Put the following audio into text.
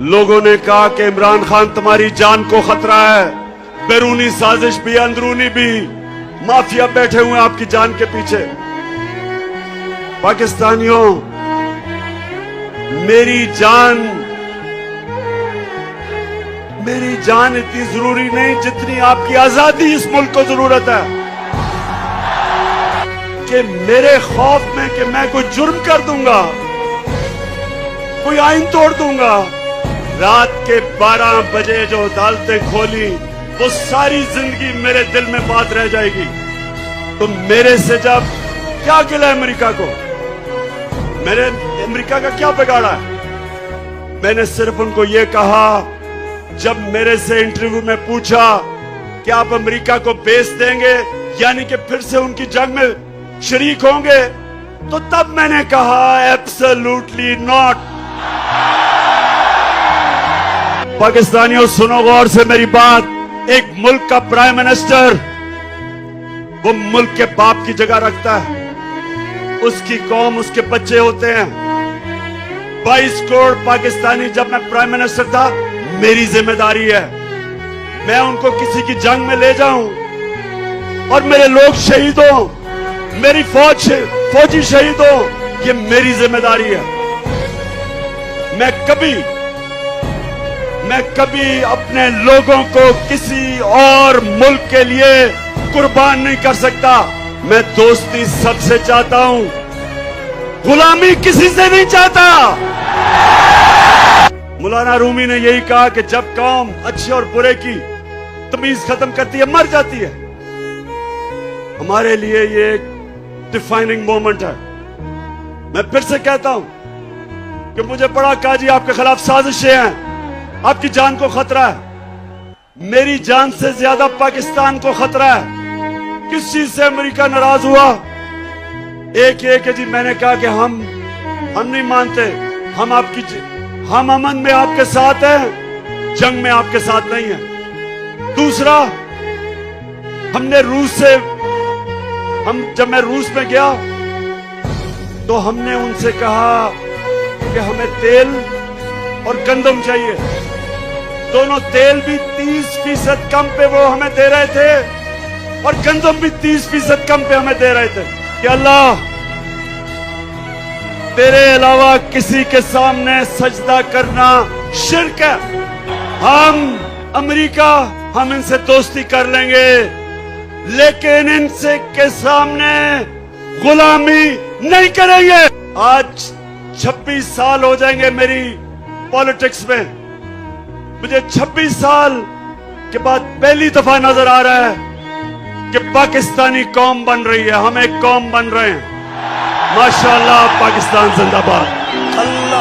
लोगों ने कहा कि इमरान खान तुम्हारी जान को खतरा है, बैरूनी साजिश भी अंदरूनी भी, माफिया बैठे हुए हैं आपकी जान के पीछे। पाकिस्तानियों, मेरी जान इतनी जरूरी नहीं जितनी आपकी आजादी इस मुल्क को जरूरत है। कि मेरे खौफ में कि मैं कोई जुर्म कर दूंगा, कोई आइन तोड़ दूंगा, रात के 12 बजे जो अदालतें खोली वो सारी जिंदगी मेरे दिल में बात रह जाएगी। तो मेरे से जब क्या गिला है अमेरिका को, मैंने अमेरिका का क्या बिगाड़ा है? मैंने सिर्फ उनको ये कहा, जब मेरे से इंटरव्यू में पूछा कि आप अमेरिका को बेच देंगे यानी कि फिर से उनकी जंग में शरीक होंगे, तो तब मैंने कहा एब्सोल्युटली नॉट। पाकिस्तानियों सुनो गौर से मेरी बात। एक मुल्क का प्राइम मिनिस्टर वो मुल्क के बाप की जगह रखता है, उसकी कौम उसके बच्चे होते हैं। 22 करोड़ पाकिस्तानी जब मैं प्राइम मिनिस्टर था, मेरी जिम्मेदारी है मैं उनको किसी की जंग में ले जाऊं और मेरे लोग शहीद हो, मेरी फौजी शहीद हो, ये मेरी जिम्मेदारी है। मैं कभी अपने लोगों को किसी और मुल्क के लिए कुर्बान नहीं कर सकता। मैं दोस्ती सबसे चाहता हूं, गुलामी किसी से नहीं चाहता। मौलाना रूमी ने यही कहा कि जब कौम अच्छे और बुरे की तमीज खत्म करती है, मर जाती है। हमारे लिए ये एक डिफाइनिंग मोमेंट है। मैं फिर से कहता हूं कि मुझे पड़ा काजी आपके खिलाफ साजिशें हैं, आपकी जान को खतरा है। मेरी जान से ज्यादा पाकिस्तान को खतरा है। किस चीज से अमेरिका नाराज हुआ? एक ये कि जी मैंने कहा कि हम नहीं मानते, हम अमन में आपके साथ हैं, जंग में आपके साथ नहीं है। दूसरा, जब मैं रूस में गया तो हमने उनसे कहा कि हमें तेल और गंदम चाहिए। दोनों तेल भी 30% कम पे वो हमें दे रहे थे और गंदम भी 30% कम पे हमें दे रहे थे। कि अल्लाह, तेरे अलावा किसी के सामने सजदा करना शिर्क है। अमेरिका हम इनसे दोस्ती कर लेंगे, लेकिन इनसे के सामने गुलामी नहीं करेंगे। आज 26 साल हो जाएंगे मेरी पॉलिटिक्स में। मुझे 26 साल के बाद पहली दफा नजर आ रहा है कि पाकिस्तानी कौम बन रही है, हम एक कौम बन रहे हैं। माशाअल्लाह, पाकिस्तान जिंदाबाद। अल्लाह